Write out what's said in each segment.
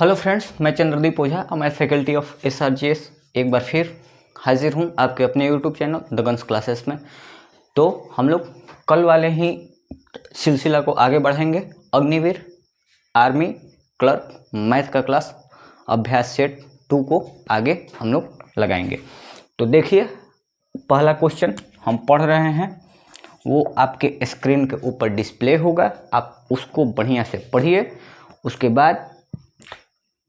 Hello friends, मैं चंद्रदीप ओझा, मैं faculty of SRGS एक बार फिर हाजिर हूँ आपके अपने YouTube channel the guns classes में। तो हम लोग कल वाले ही सिलसिला को आगे बढ़ाएंगे। अग्निवीर, आर्मी, क्लर्क, मैथ का क्लास अभ्यास सेट 2 को आगे हम लोग लगाएंगे। तो देखिए, पहला क्वेश्चन हम पढ़ रहे हैं, वो आपके स्क्रीन के ऊपर डिस्प्ले होगा। आप उसको बढ़िया से पढ़िए, उसके बाद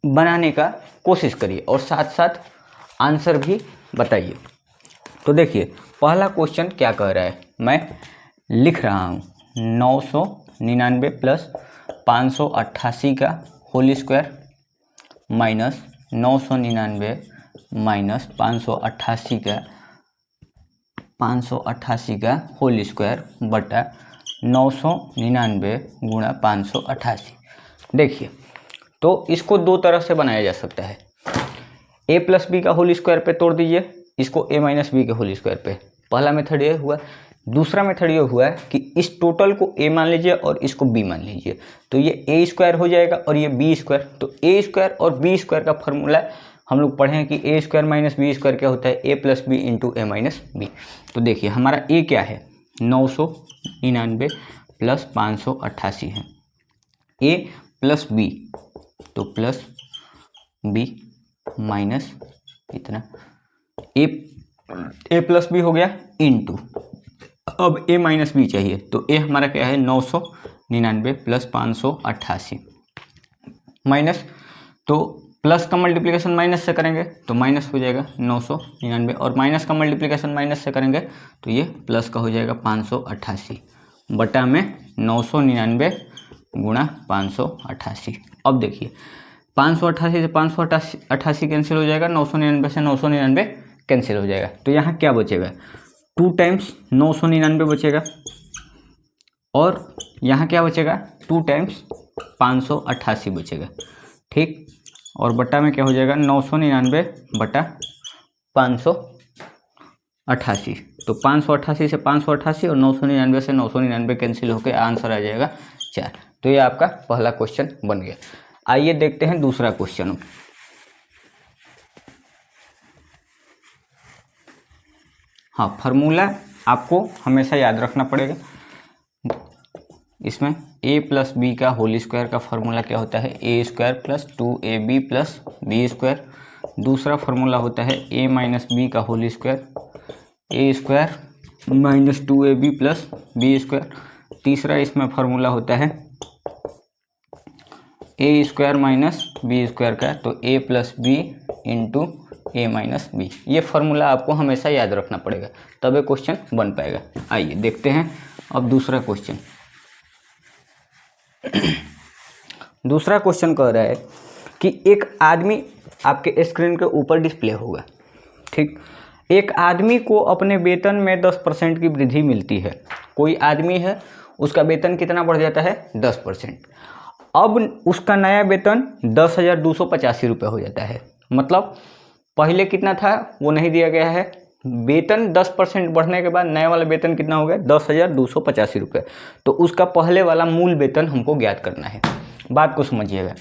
बनाने का कोशिश करिए और साथ साथ आंसर भी बताइए। तो देखिए, पहला क्वेश्चन क्या कह रहा है, मैं लिख रहा हूँ 999 प्लस 588 का होल स्क्वायर माइनस 999 माइनस 588 का होल स्क्वायर बटा 999 गुणा 588। देखिए, तो इसको दो तरह से बनाया जा सकता है। a प्लस बी का होल स्क्वायर पे तोड़ दीजिए, इसको a माइनस बी के होल स्क्वायर पे। पहला मेथड ये हुआ। दूसरा मेथड ये हुआ है कि इस टोटल को a मान लीजिए और इसको b मान लीजिए, तो ये a स्क्वायर हो जाएगा और ये b स्क्वायर। तो a स्क्वायर और b स्क्वायर का फॉर्मूला हम लोग पढ़े हैं कि a square minus b square क्या होता है, a plus B into a minus B. तो देखिए, हमारा a क्या है, 999 प्लस 588 है। a प्लस b, तो प्लस बी माइनस इतना ए प्लस बी हो गया इंटू, अब ए माइनस बी चाहिए, तो ए हमारा क्या है 999 प्लस 588 माइनस, तो प्लस का मल्टीप्लिकेशन माइनस से करेंगे तो माइनस हो जाएगा 999, और माइनस का मल्टीप्लिकेशन माइनस से करेंगे तो ये प्लस का हो जाएगा 588 बटा में 999 गुणा 588। अब देखिए, 588 से 588 कैंसिल हो जाएगा, 999 से 999 कैंसिल हो जाएगा। तो यहाँ क्या बचेगा, 2 टाइम्स 999 बचेगा, और यहाँ क्या बचेगा, 2 टाइम्स 588 बचेगा। ठीक, और बटा में क्या हो जाएगा, 999 बटा 588। तो 588 से 588 और 999 से 999 कैंसिल होकर आंसर आ जाएगा 4। तो ये आपका पहला क्वेश्चन बन गया। आइए देखते हैं दूसरा क्वेश्चन। हाँ, फार्मूला आपको हमेशा याद रखना पड़ेगा। इसमें a प्लस बी का होल स्क्वायर का फार्मूला क्या होता है, a square plus 2ab plus B square. दूसरा फार्मूला होता है a माइनस बी का whole square, a square minus 2ab plus B square. तीसरा इसमें फार्मूला होता है a square minus B square का, तो a plus B into A minus B. ये फार्मूला आपको हमेशा याद रखना पड़ेगा, तब ये क्वेश्चन बन पाएगा। आइए देखते हैं अब दूसरा क्वेश्चन। दूसरा क्वेश्चन कह रहा है कि एक आदमी आपके स्क्रीन के ऊपर डिस्प्ले होगा। ठीक, एक आदमी को अपने वेतन में 10% की वृद्धि मिलती है। कोई आदमी है, उसका वेतन कितना बढ़ जाता है, 10%। अब उसका नया वेतन 10,285 रुपये हो जाता है। मतलब पहले कितना था वो नहीं दिया गया है। वेतन 10% बढ़ने के बाद नया वाला वेतन कितना हो गया, 10,285 रुपये। तो उसका पहले वाला मूल वेतन हमको ज्ञात करना है। बात को समझिएगा,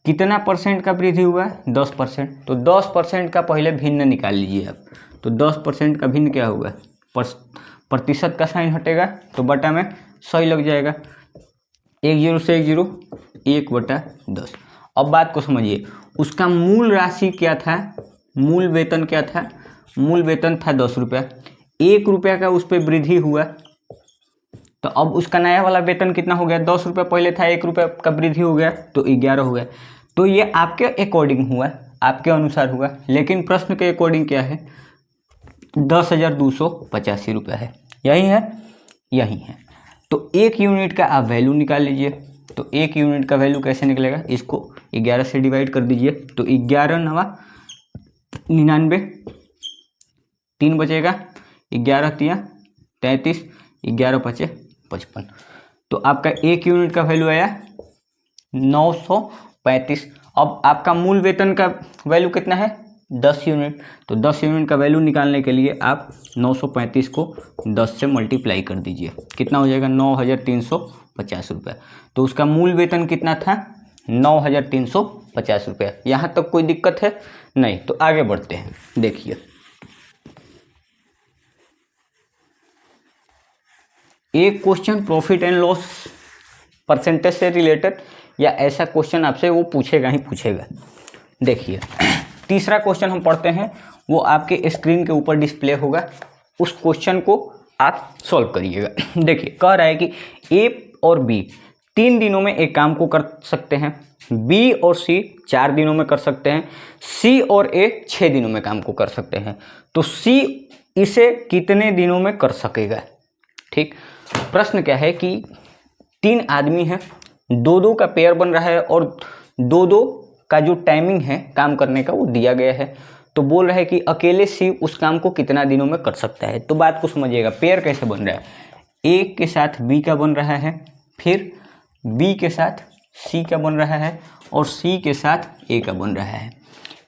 कितना परसेंट का वृद्धि हुआ है, 10%। तो 10% का पहले भिन्न निकाल लीजिए आप। तो 10% का भिन्न क्या होगा, प्रतिशत का साइन हटेगा तो बटा में 100 लग जाएगा। 1 0 से 1 0, 1/10। अब बात को समझिए, उसका मूल राशि क्या था, मूल वेतन क्या था, मूल वेतन था 10 रुपया। 1 रुपया का उस पर वृद्धि हुआ, तो अब उसका नया वाला वेतन कितना हो गया, 10 रुपया पहले था, 1 रुपया का वृद्धि हो गया तो 11 हो गया। तो ये आपके अकॉर्डिंग हुआ, आपके अनुसार हुआ, लेकिन प्रश्न के अकॉर्डिंग क्या है, 10,285 रुपया है। यही है, यही है। तो 1 यूनिट का आप वैल्यू निकाल लीजिए। तो 1 यूनिट का वैल्यू कैसे निकलेगा, इसको 11 से डिवाइड कर दीजिए। तो 11 9 99, 3 बचेगा, 11 3 33, 11 5 55। तो आपका 1 यूनिट का वैल्यू आया 935। अब आपका मूल वेतन का वैल्यू कितना है, 10 यूनिट। तो 10 यूनिट का वैल्यू निकालने के लिए आप 935 को 10 से मल्टीप्लाई कर दीजिए, कितना हो जाएगा, 9,350 रुपये। तो उसका मूल वेतन कितना था, 9,350 ₹50। यहाँ तक कोई दिक्कत है नहीं। तो आगे बढ़ते हैं। देखिए एक question profit and loss percentage से रिलेटेड या ऐसा क्वेश्चन आपसे वो पूछेगा ही पूछेगा। देखिए तीसरा क्वेश्चन हम पढ़ते हैं, वो आपके स्क्रीन के ऊपर डिस्प्ले होगा, उस क्वेश्चन को आप सॉल्व करिएगा। देखिए कह रहा है कि ए और बी 3 दिनों में एक काम को कर सकते हैं, बी और सी 4 दिनों में कर सकते हैं, सी और ए 6 दिनों में काम को कर सकते हैं। तो सी इसे कितने दिनों में कर सकेगा? ठीक, प्रश्न क्या है कि 3 आदमी हैं, 2-2 का पेयर बन रहा है और 2-2 का जो टाइमिंग है काम करने का वो दिया गया है। तो बोल रहा है कि अकेले सी उस काम को कितना दिनों में कर सकता है। तो बात को समझिएगा, पेयर कैसे बन रहा है, ए के साथ बी का बन रहा है, फिर बी के साथ सी का बन रहा है और सी के साथ ए का बन रहा है।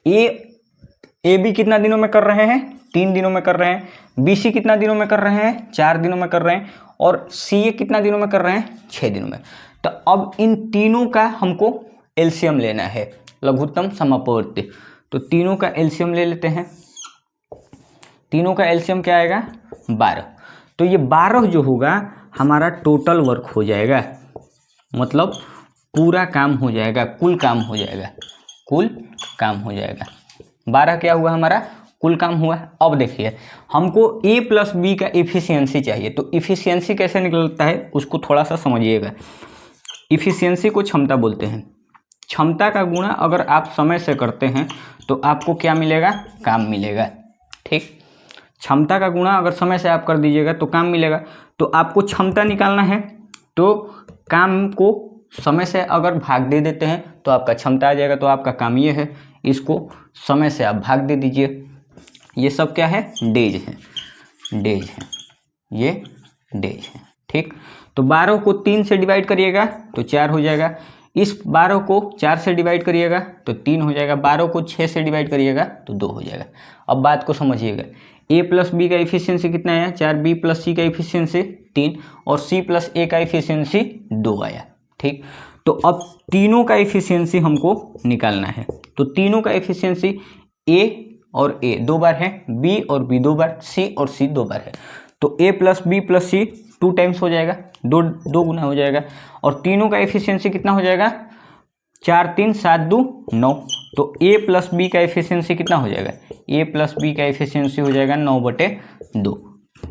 ए बी कितना दिनों में कर रहे हैं? 3 दिनों में कर रहे हैं। बी सी कितना दिनों में कर रहे हैं? 4 दिनों में कर रहे हैं। और सी ए कितना दिनों में कर रहे हैं? 6 दिनों में। तो अब इन तीनों का हमको एलसीएम लेना है, लघुत्तम समापवर्ती। तो तीनों का एलसीएम ले लेते हैं। तीनों का एलसीएम क्या आएगा? 12। तो ये 12 जो होगा हमारा टोटल वर्क हो जाएगा, मतलब पूरा काम हो जाएगा, कुल काम हो जाएगा, कुल काम हो जाएगा। 12 क्या हुआ हमारा? कुल काम हुआ। अब देखिए हमको ए प्लस बी का इफिशियंसी चाहिए। तो इफिशियंसी कैसे निकलता है उसको थोड़ा सा समझिएगा। इफिशियंसी को क्षमता बोलते हैं। क्षमता का गुणा अगर आप समय से करते हैं तो आपको क्या मिलेगा? काम मिलेगा। ठीक, क्षमता का गुणा अगर समय से आप कर दीजिएगा तो काम मिलेगा। तो आपको क्षमता निकालना है तो काम को समय से अगर भाग दे देते हैं तो आपका क्षमता आ जाएगा। तो आपका काम ये है, इसको समय से आप भाग दे दीजिए। ये सब क्या है? डेज है, डेज है, ये डेज है। ठीक, तो 12 को 3 से डिवाइड करिएगा तो 4 हो जाएगा। इस 12 को 4 से डिवाइड करिएगा तो 3 हो जाएगा। 12 को 6 से डिवाइड करिएगा तो 2 हो जाएगा। अब बात को समझिएगा, ए प्लस बी का इफिशियंसी कितना आया? 4। बी प्लस सी का इफिशियंसी 3 और सी प्लस ए का इफिशियंसी 2 आया। ठीक, तो अब तीनों का इफिशियंसी हमको निकालना है। तो तीनों का इफिशियंसी ए और ए 2 बार है, बी और बी 2 बार, सी और सी 2 बार है। तो ए प्लस बी प्लस सी 2 टाइम्स हो जाएगा, 2 गुना हो जाएगा। और तीनों का एफिशिएंसी कितना हो जाएगा? 4 3 7 2 9। तो ए प्लस बी का एफिशिएंसी कितना हो जाएगा? ए प्लस बी का एफिशिएंसी हो जाएगा 9/2।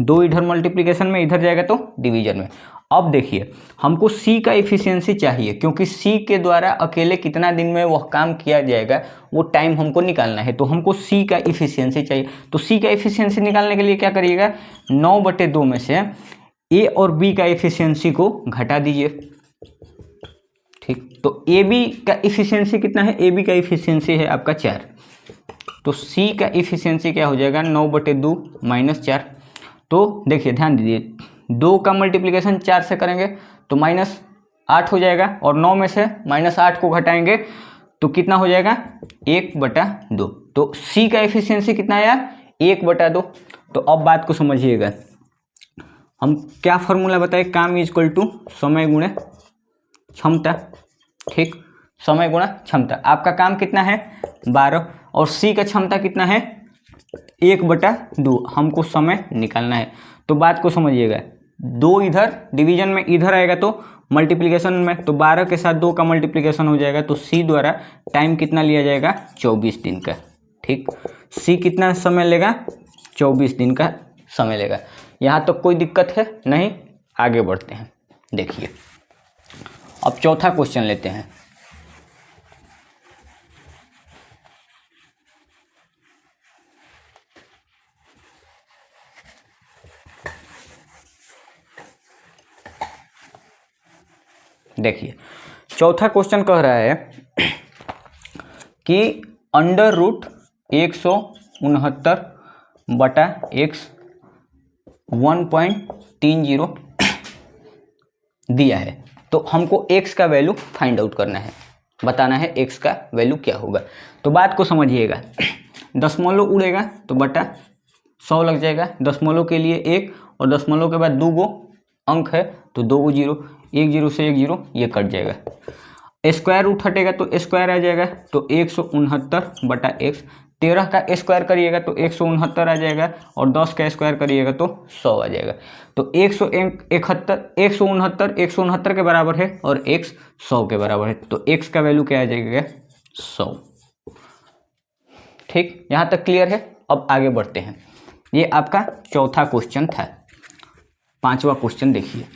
2 इधर मल्टीप्लिकेशन में, इधर जाएगा तो डिवीजन में। अब देखिए हमको सी का एफिशिएंसी चाहिए, क्योंकि सी के द्वारा अकेले कितना दिन में वह काम किया जाएगा वो टाइम हमको निकालना है। तो हमको सी का एफिशिएंसी चाहिए। तो सी का एफिशिएंसी निकालने के लिए क्या करिएगा? 9/2 में से ए और बी का एफिशिएंसी को घटा दीजिए। ठीक, तो ए बी का एफिशिएंसी कितना है? ए बी का एफिशिएंसी है आपका 4। तो सी का एफिशिएंसी क्या हो जाएगा? 9/2 - 4। तो देखिए ध्यान दीजिए, 2 का मल्टीप्लिकेशन 4 से करेंगे तो -8 हो जाएगा, और 9 में से -8 को घटाएंगे तो कितना हो जाएगा? 1/2। तो सी का एफिशिएंसी कितना आया? 1/2। तो अब बात को समझिएगा, हम क्या फॉर्मूला बताए? काम इक्वल टू समय गुणे क्षमता। ठीक, समय गुणा क्षमता। आपका काम कितना है? 12, और सी का क्षमता कितना है? 1/2। हमको समय निकालना है। तो बात को समझिएगा, 2 इधर डिवीजन में इधर आएगा तो मल्टीप्लिकेशन में, तो 12 के साथ 2 का मल्टीप्लिकेशन हो जाएगा। तो सी द्वारा टाइम कितना लिया जाएगा? 24 दिन का। ठीक, सी कितना समय लेगा? 24 दिन का समय लेगा। यहाँ तक कोई दिक्कत है नहीं? आगे बढ़ते हैं। देखिए अब चौथा क्वेश्चन लेते हैं। देखिए चौथा क्वेश्चन कह रहा है कि √169/x 1.30 दिया है। तो हमको x का वैल्यू फाइंड आउट करना है, बताना है x का वैल्यू क्या होगा। तो बात को समझिएगा, दशमलव उड़ेगा तो बटा 100 लग जाएगा। दशमलव के लिए 1 और दशमलव के बाद 2 अंक है तो 2 0, 1 0 से 1 0 ये कट जाएगा। स्क्वायर रूट हटेगा तो स्क्वायर आ जाएगा, तो 169/x। 13 का स्क्वायर करिएगा तो 169 आ जाएगा, और 10 का स्क्वायर करिएगा तो 100 आ जाएगा। तो 169 के बराबर है और x 100 के बराबर है, तो x का वैल्यू क्या आ जाएगा? 100। ठीक, यहाँ तक क्लियर है। अब आगे बढ़ते हैं। ये आपका चौथा क्वेश्चन था। पांचवा क्वेश्चन देखिए।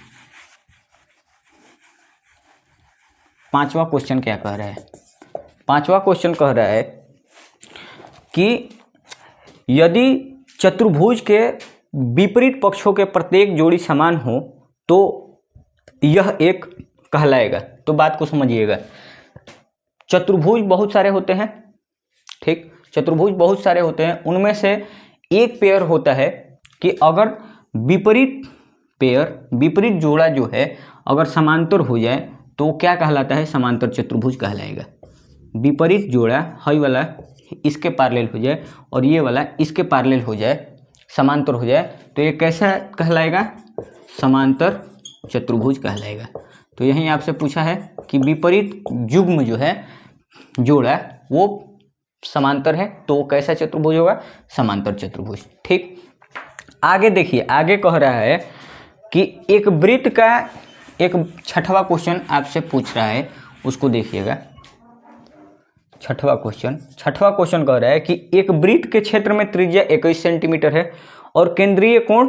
पांचवा क्वेश्चन क्या कह रहा है? पांचवा क्वेश्चन कह रहा है कि यदि चतुर्भुज के विपरीत पक्षों के प्रत्येक जोड़ी समान हो तो यह एक कहलाएगा। तो बात को समझिएगा। चतुर्भुज बहुत सारे होते हैं, ठीक, चतुर्भुज बहुत सारे होते हैं। उनमें से एक पेयर होता है कि अगर विपरीत जोड़ा जो है अगर समांतर हो जाए तो क्या कहलाता है? समांतर चतुर्भुज कहलाएगा। विपरीत जोड़ा हाई वाला इसके पैरेलल हो जाए और ये वाला इसके पैरेलल हो जाए, समांतर हो जाए, तो ये कैसा कहलाएगा? समांतर चतुर्भुज कहलाएगा। तो यहीं आपसे पूछा है कि विपरीत युग्म जो है जोड़ा वो समांतर है तो कैसा चतुर्भुज होगा? समांतर चतुर्भुज। ठीक, आगे देखिए। आगे कह रहा है कि एक वृत्त का, एक छठवां क्वेश्चन आपसे पूछ रहा है, उसको देखिएगा। छठवां क्वेश्चन कह रहा है कि एक वृत्त के क्षेत्र में त्रिज्या 21 सेंटीमीटर है और केंद्रीय कोण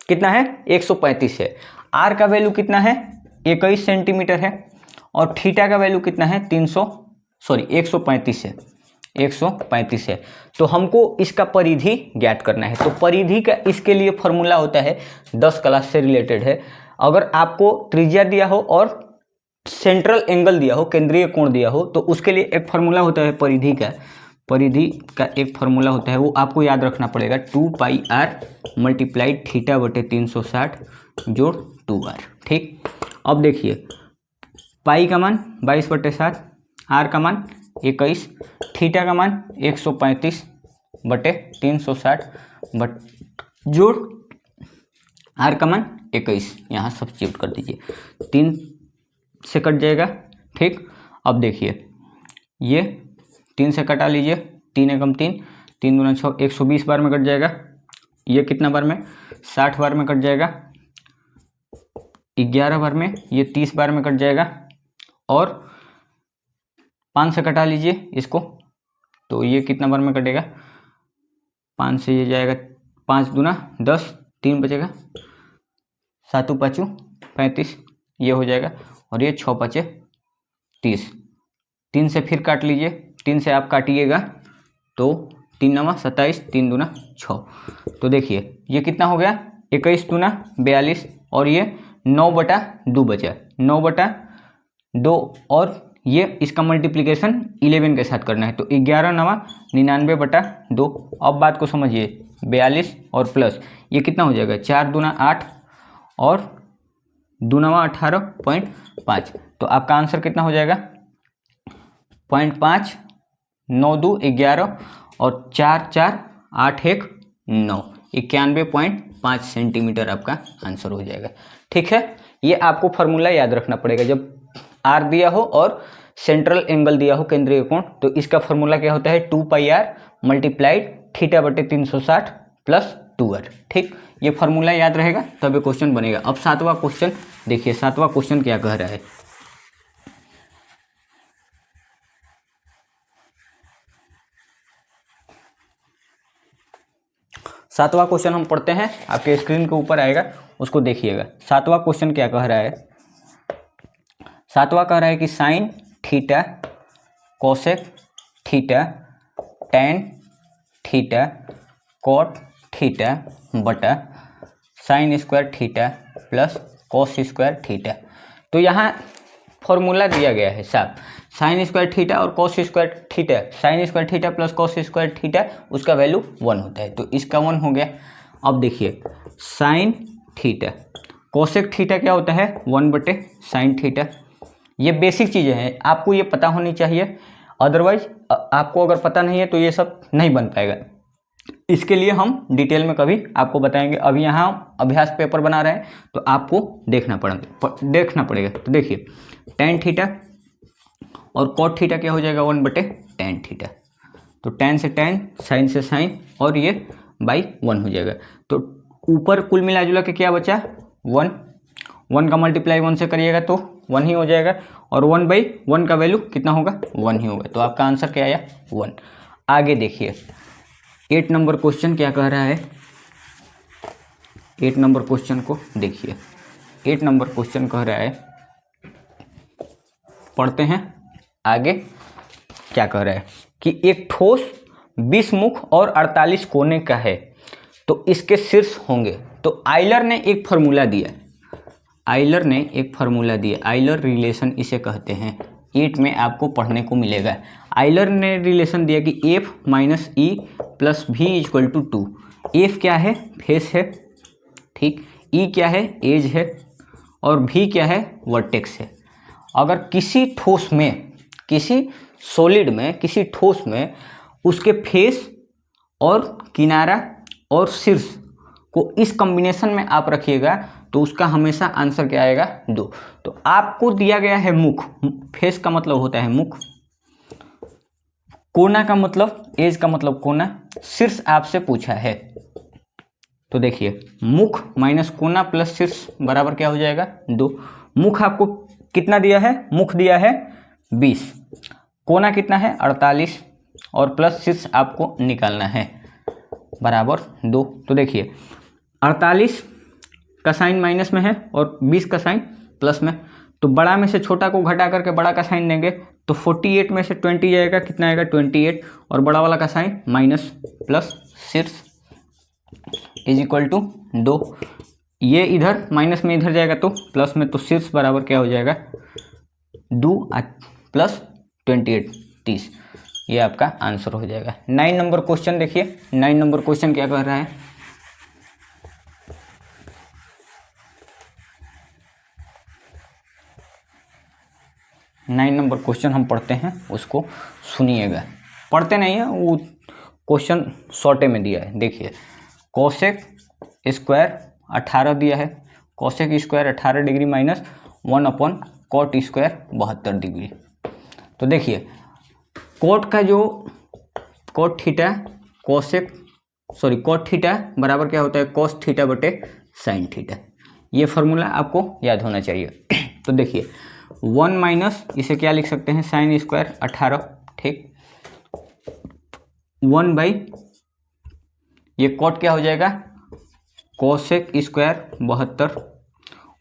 कितना है? 135 है। आर का वैल्यू कितना है? 21 सेंटीमीटर है, और थीटा का वैल्यू कितना है? 135 है। 135 है। तो हमको इसका परिधि ज्ञात करना है। तो परिधि का इसके लिए फॉर्मूला होता है, 10 क्लास से रिलेटेड है। अगर आपको त्रिज्या दिया हो और सेंट्रल एंगल दिया हो, केंद्रीय कोण दिया हो, तो उसके लिए एक फार्मूला होता है परिधि का एक फार्मूला होता है, वो आपको याद रखना पड़ेगा। 2πr मल्टीप्लाइड थीटा बटे 360 जोड़ 2r। ठीक, अब देखिए, पाई का मान 22/7, आर का मान 21, थीटा का मान 135 बटे 360 जोड़ आर का मान 21। यहाँ सब्स्टिट्यूट कर दीजिए, 3 से कट जाएगा। ठीक, अब देखिए, ये 3 से कटा लीजिए, 3 एकम 3, 3 दूना 6, 120 बार में कट जाएगा। ये कितना बार में? 60 बार में कट जाएगा। 11 बार में, ये 30 बार में कट जाएगा। और 5 से कटा लीजिए इसको, तो ये कितना बार में कटेगा? 5 से ये जाएगा, 5 दूना 10, 3 बचेगा, 7 5 35, ये हो जाएगा। और ये 6 5 30, 3 से फिर काट लीजिए, 3 से आप काटिएगा तो 3 9 27, 3 दूना 6। तो देखिए ये कितना हो गया? 21 दूना 42, और ये 9/2 बचा, 9/2, और ये इसका मल्टीप्लिकेशन 11 के साथ करना है, तो 11 9 99/2। अब बात को समझिए, 42 और प्लस ये कितना हो जाएगा? 4 दूना 8 और 2 9 18.5। तो आपका आंसर कितना हो जाएगा? 0.5, 9 2 11 और 4 4 8 1 9, 91.5 सेंटीमीटर आपका आंसर हो जाएगा। ठीक है, ये आपको फार्मूला याद रखना पड़ेगा। जब आर दिया हो और सेंट्रल एंगल दिया हो, केंद्रीय कोण, तो इसका फार्मूला क्या होता है? 2πr मल्टीप्लाइड थीटा बटे 360 प्लस 2r। ठीक, ये फार्मूला याद रहेगा तब ये क्वेश्चन बनेगा। अब 7वां क्वेश्चन देखिए। 7वां क्वेश्चन क्या कह रहा है? सातवां क्वेश्चन हम पढ़ते हैं, आपके स्क्रीन के ऊपर आएगा, उसको देखिएगा। 7वां क्वेश्चन क्या कह रहा है? 7वां कह रहा है कि sine theta cosec theta tan theta cot theta बटा sine square theta plus cos square theta. तो यहाँ फॉर्मूला दिया गया है साहब, साइन स्क्वायर थीटा और cos square theta, sine square theta plus cos square theta, उसका वैल्यू 1 होता है, तो इसका 1 हो गया। अब देखिए, साइन थीटा कोसेक थीटा क्या होता है? 1/साइन थीटा। ये बेसिक चीज़ें हैं, आपको ये पता होनी चाहिए, अदरवाइज आपको अगर पता नहीं है तो ये सब नहीं बन पाएगा। इसके लिए हम डिटेल में कभी आपको बताएंगे। अभी यहाँ अभ्यास पेपर बना रहे हैं तो आपको देखना पड़ेगा। तो देखिए, टेन थीटा और कॉट थीटा क्या हो जाएगा 1/tan थीटा। तो tan से tan, साइन से साइन और ये बाई 1 हो जाएगा। तो ऊपर कुल मिला जुला के क्या बचा 1, 1 का मल्टीप्लाई 1 से करिएगा तो 1 ही हो जाएगा और 1/1 का वैल्यू कितना होगा 1 ही होगा। तो आपका आंसर क्या आया 1। आगे देखिए 8 नंबर क्वेश्चन क्या कह रहा है। 8 नंबर क्वेश्चन को देखिए। 8 नंबर क्वेश्चन कह रहा है, पढ़ते हैं आगे क्या कह रहा है कि एक ठोस 20 मुख और 48 कोने का है तो इसके शीर्ष होंगे। तो आइलर ने एक फार्मूला दिया, आइलर रिलेशन इसे कहते हैं। 8 में आपको पढ़ने को मिलेगा। आइलर ने रिलेशन दिया कि F minus E plus V equal to 2। F क्या है फेस है, ठीक, E क्या है एज है और V क्या है वर्टेक्स है। अगर किसी ठोस में, किसी सॉलिड में, किसी ठोस में उसके फेस और किनारा और शीर्ष को इस कॉम्बिनेशन में आप रखिएगा तो उसका हमेशा आंसर क्या आएगा 2। तो आपको दिया गया है मुख, फेस का मतलब होता है मुख, कोना का मतलब, एज का मतलब कोना, शीर्ष आपसे पूछा है। तो देखिए मुख माइनस कोना प्लस शीर्ष बराबर क्या हो जाएगा 2। मुख आपको कितना दिया है, मुख दिया है 20, कोना कितना है 48 और प्लस शीर्ष आपको निकालना है बराबर 2। तो देखिए 48 का साइन माइनस में है और 20 का साइन प्लस में, तो बड़ा में से छोटा को घटा करके बड़ा का साइन देंगे तो 48 में से 20 जाएगा, कितना आएगा 28 और बड़ा वाला का साइन माइनस प्लस शीर्ष इज इक्वल टू 2। ये इधर माइनस में इधर जाएगा तो प्लस में, तो शीर्ष बराबर क्या हो जाएगा 2 प्लस 28 30। ये आपका आंसर हो जाएगा। 9 नंबर क्वेश्चन देखिए। 9 नंबर क्वेश्चन क्या कह रहा है, नाइन नंबर क्वेश्चन हम पढ़ते हैं, उसको सुनिएगा, पढ़ते नहीं है वो क्वेश्चन शॉर्टे में दिया है। देखिए कोसेक स्क्वायर 18 दिया है, cosec square 18 degree minus 1 cot square 72 degree. तो देखिए कॉट का जो कॉट थीटा कॉट थीटा बराबर क्या होता है कॉस थीटा बटे साइन थीटा। ये फार्मूला आपको याद होना चाहिए। तो देखिए 1 माइनस इसे क्या लिख सकते हैं साइन स्क्वायर 18, ठीक, 1 बाई ये कॉट क्या हो जाएगा कोसेक स्क्वायर 72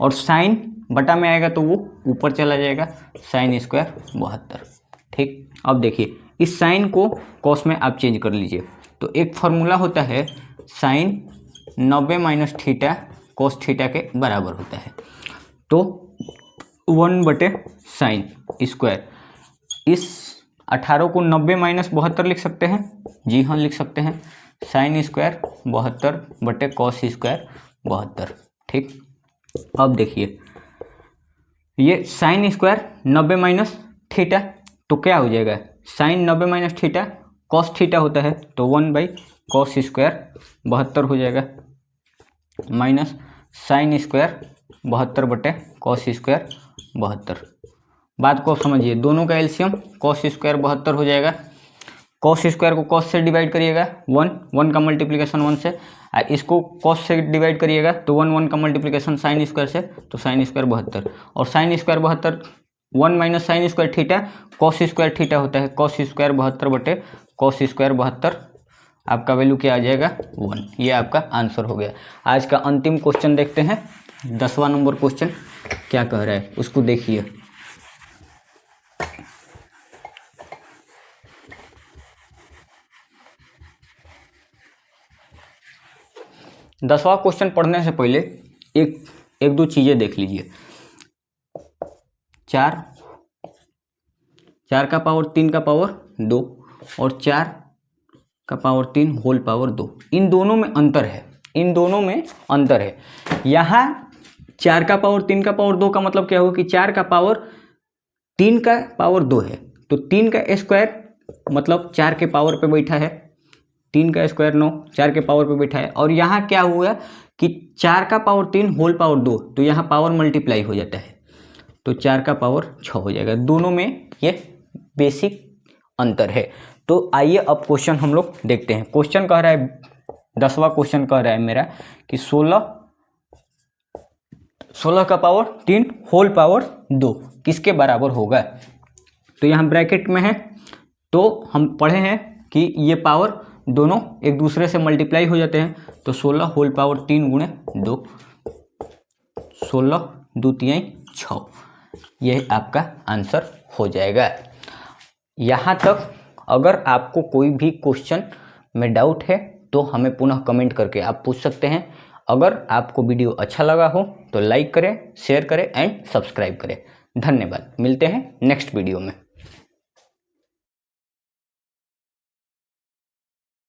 और साइन बटा में आएगा तो वो ऊपर चला जाएगा साइन स्क्वायर 72, ठीक। अब देखिए इस साइन को कॉस में आप चेंज कर लीजिए। तो एक फार्मूला होता है sine 90 minus theta cos theta के बराबर होता है। तो 1 बटे साइन स्क्वायर, इस 18 को 90 माइनस 72 लिख सकते हैं, जी हाँ लिख सकते हैं, साइन स्क्वायर 72 बटे कॉस स्क्वायर 72, ठीक। अब देखिए ये साइन स्क्वायर 90 माइनस थीटा तो क्या हो जाएगा sine 90 minus theta cos theta होता है तो 1 बाई कॉस स्क्वायर 72 हो जाएगा माइनस साइन स्क्वायर 72 बटे कॉस स्क्वायर 72। बात को समझिए, दोनों का एलसीएम कॉस स्क्वायर 72 हो जाएगा। कॉस स्क्वायर को कॉस से डिवाइड करिएगा 1 का मल्टीप्लिकेशन 1 से, इसको कॉस से डिवाइड करिएगा तो 1 का मल्टीप्लिकेशन साइन स्क्वायर से, तो साइन स्क्वायर 72 और sine square 72 1 minus sign square theta cos square theta होता है, कॉस स्क्वायर 72 बटे कॉस स्क्वायर 72, आपका वैल्यू क्या आ जाएगा 1। ये आपका आंसर हो गया। आज का अंतिम क्वेश्चन देखते हैं, 10वां नंबर क्वेश्चन क्या कह रहा है उसको देखिए। दसवां क्वेश्चन पढ़ने से पहले एक दो चीजें देख लीजिए। 4 का पावर 3 का पावर 2 और 4 का पावर 3 होल पावर 2, इन दोनों में अंतर है। यहाँ 4 का पावर 3 का पावर 2 का मतलब क्या होगा कि 4 का पावर 3 का पावर 2 है, तो 3 का स्क्वायर मतलब 4 के पावर पे बैठा है, 3 का स्क्वायर 9, 4 के पावर पे बैठा है। और यहाँ क्या हुआ कि 4 का पावर 3 होल पावर 2, तो यहाँ पावर मल्टीप्लाई हो जाता है तो 4 का पावर 6 हो जाएगा। दोनों में ये बेसिक अंतर है। तो आइए अब क्वेश्चन हम लोग देखते हैं। क्वेश्चन कह रहा है, 10वां क्वेश्चन कह रहा है मेरा कि 16 का पावर 3 होल पावर 2 किसके बराबर होगा। तो यहाँ ब्रैकेट में है, तो हम पढ़े हैं कि ये पावर दोनों एक दूसरे से मल्टीप्लाई हो जाते हैं। तो 16 होल पावर 3 गुणे 2, 16 2 3 6, यह आपका आंसर हो जाएगा। यहाँ तक अगर आपको कोई भी क्वेश्चन में डाउट है तो हमें पुनः कमेंट करके आप पूछ सकते हैं। अगर आपको वीडियो अच्छा लगा हो तो लाइक करें, शेयर करें एंड सब्सक्राइब करें। धन्यवाद। मिलते हैं नेक्स्ट वीडियो में।